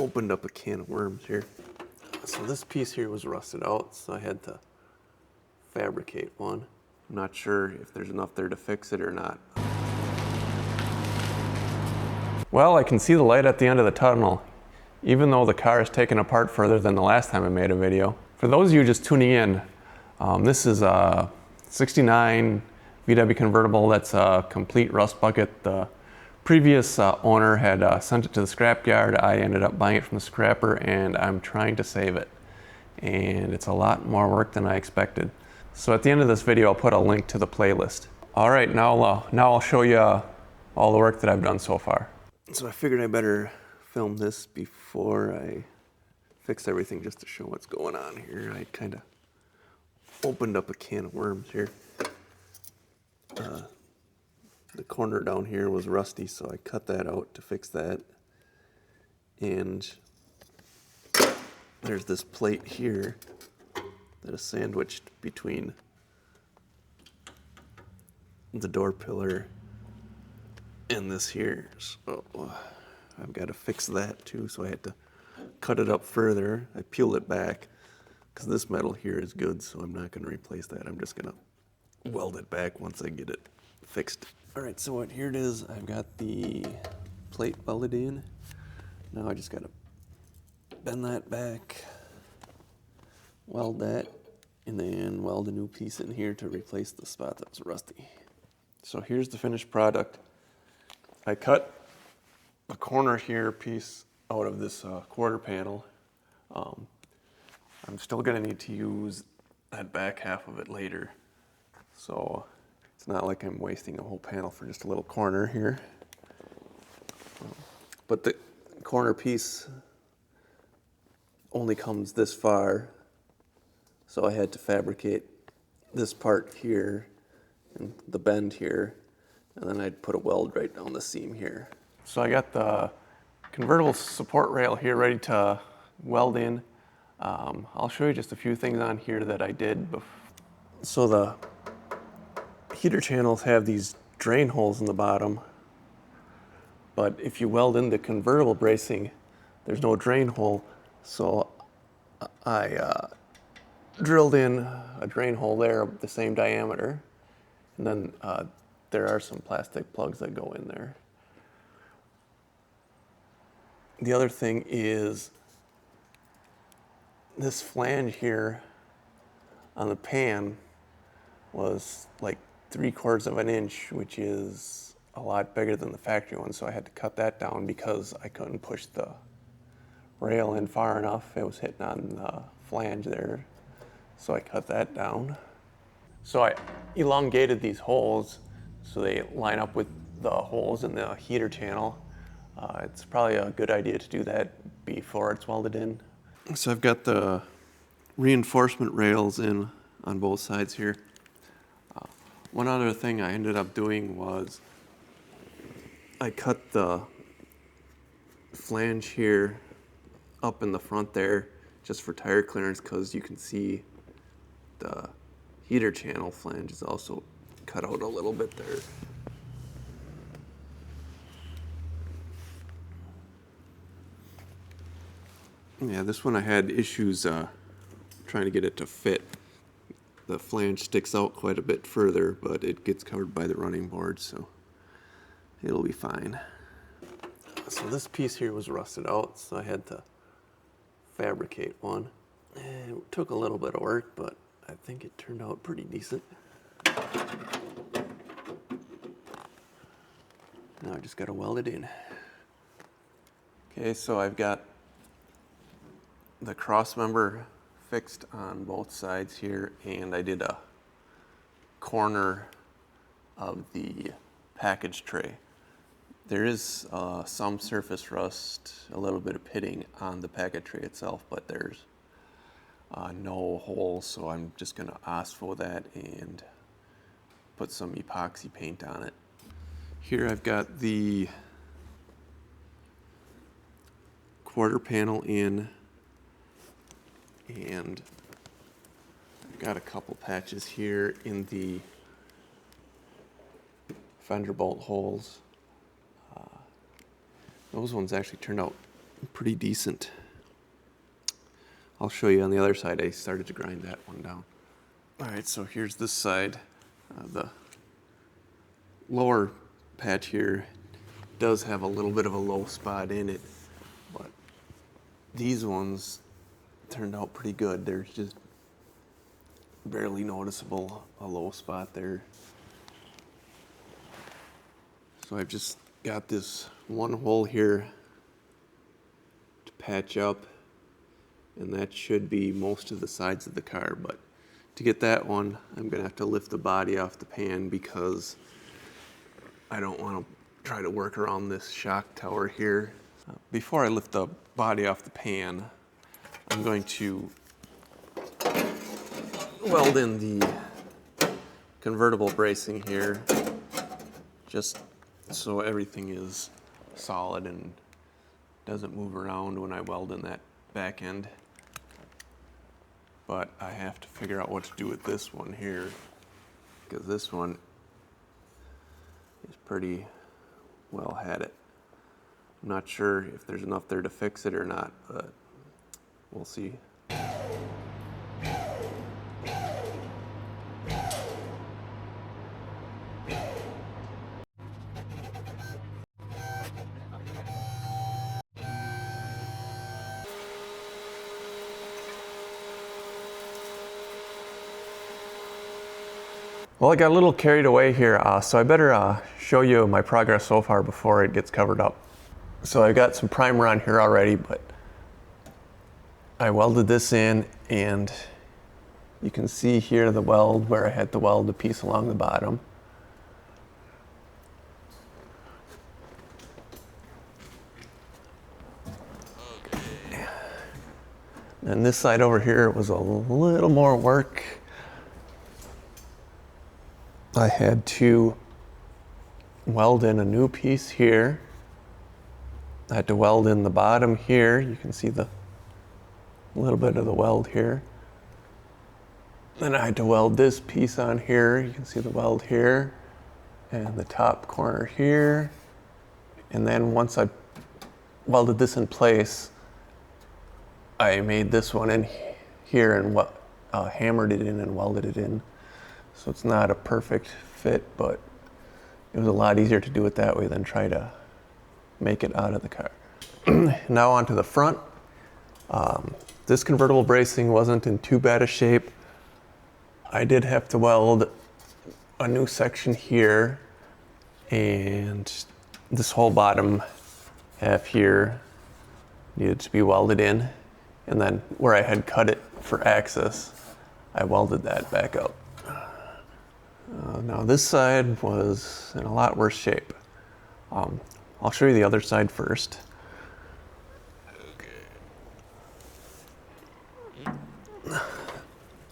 opened up a can of worms here. So this piece here was rusted out, so I had to fabricate one. I'm not sure if there's enough there to fix it or not. Well, I can see the light at the end of the tunnel, even though the car is taken apart further than the last time I made a video. For those of you just tuning in, this is a 69 VW Convertible that's a complete rust bucket. The previous owner had sent it to the scrapyard. I ended up buying it from the scrapper and I'm trying to save it. And it's a lot more work than I expected. So at the end of this video, I'll put a link to the playlist. All right, now I'll show you all the work that I've done so far. So I figured I better film this before I fix everything just to show what's going on here. I kind of opened up a can of worms here. The corner down here was rusty, so I cut that out to fix that. And there's this plate here that is sandwiched between the door pillar and this here. So I've got to fix that too, so I had to cut it up further. I peeled it back because this metal here is good, so I'm not going to replace that. I'm just going to weld it back once I get it fixed. All right, so here it is. I've got the plate welded in. Now I just got to bend that back, weld that, and then weld a new piece in here to replace the spot that was rusty. So here's the finished product. I cut a corner here piece out of this quarter panel. I'm still gonna need to use that back half of it later. So it's not like I'm wasting a whole panel for just a little corner here. But the corner piece only comes this far, so I had to fabricate this part here and the bend here, and then I'd put a weld right down the seam here. So I got the convertible support rail here ready to weld in. I'll show you just a few things on here that I did. So the heater channels have these drain holes in the bottom, but if you weld in the convertible bracing, there's no drain hole. So I drilled in a drain hole there the same diameter, and then there are some plastic plugs that go in there. The other thing is this flange here on the pan was like 3/4 of an inch, which is a lot bigger than the factory one, so I had to cut that down because I couldn't push the rail in far enough. It was hitting on the flange there, so I cut that down. So I elongated these holes so they line up with the holes in the heater channel. It's probably a good idea to do that before it's welded in. So I've got the reinforcement rails in on both sides here. One other thing I ended up doing was I cut the flange here up in the front there just for tire clearance, because you can see the heater channel flange is also cut out a little bit there. Yeah, this one I had issues trying to get it to fit. The flange sticks out quite a bit further, but it gets covered by the running board, so it'll be fine. So this piece here was rusted out, so I had to fabricate one. It took a little bit of work, but I think it turned out pretty decent. Now I just gotta weld it in. Okay, so I've got the crossmember fixed on both sides here, and I did a corner of the package tray. There is some surface rust, a little bit of pitting on the package tray itself, but there's no holes, so I'm just gonna OSFO that and put some epoxy paint on it. Here I've got the quarter panel in, and I've got a couple patches here in the fender bolt holes. Those ones actually turned out pretty decent. I'll show you on the other side. I started to grind that one down. All right, so here's this side. The lower patch here does have a little bit of a low spot in it, but these ones turned out pretty good. There's just barely noticeable a low spot there. So I've just got this one hole here to patch up, and that should be most of the sides of the car. But to get that one, I'm gonna have to lift the body off the pan because I don't want to try to work around this shock tower here. Before I lift the body off the pan, I'm going to weld in the convertible bracing here, just so everything is solid and doesn't move around when I weld in that back end. But I have to figure out what to do with this one here, because this one is pretty well had it. I'm not sure if there's enough there to fix it or not, but we'll see. Well, I got a little carried away here, so I better show you my progress so far before it gets covered up. So I got some primer on here already, but I welded this in, and you can see here the weld where I had to weld a piece along the bottom. And this side over here was a little more work. I had to weld in a new piece here. I had to weld in the bottom here. You can see the little bit of the weld here. Then I had to weld this piece on here. You can see the weld here and the top corner here. And then once I welded this in place, I made this one in here and hammered it in and welded it in. So it's not a perfect fit, but it was a lot easier to do it that way than try to make it out of the car. Now onto the front. This convertible bracing wasn't in too bad a shape. I did have to weld a new section here, and this whole bottom half here needed to be welded in. And then where I had cut it for access, I welded that back up. Now this side was in a lot worse shape. I'll show you the other side first.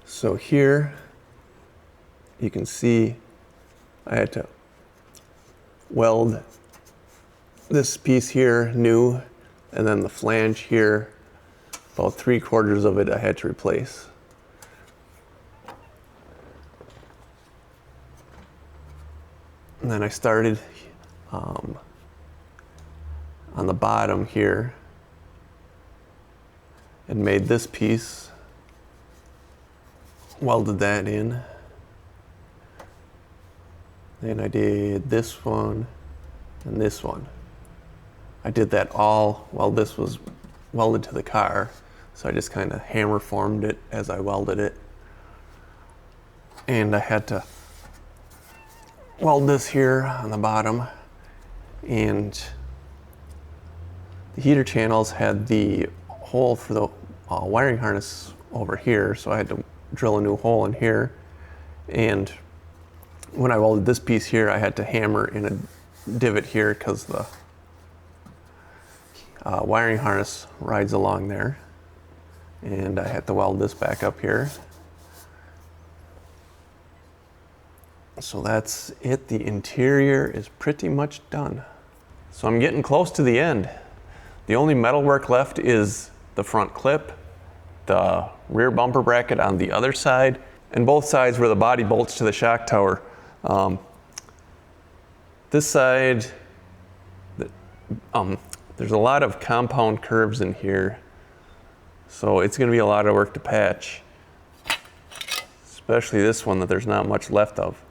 So here you can see I had to weld this piece here new, and then the flange here, about 3/4 of it I had to replace. And then I started on the bottom here and made this piece, welded that in. Then I did this one and this one. I did that all while this was welded to the car, so I just kind of hammer formed it as I welded it. And I had to weld this here on the bottom, and the heater channels had the hole for the wiring harness over here, so I had to drill a new hole in here. And when I welded this piece here, I had to hammer in a divot here because the wiring harness rides along there, and I had to weld this back up here. So that's it. The interior is pretty much done. So I'm getting close to the end. The only metal work left is the front clip, the rear bumper bracket on the other side, and both sides where the body bolts to the shock tower. This side, There's a lot of compound curves in here, so it's going to be a lot of work to patch, especially this one that there's not much left of.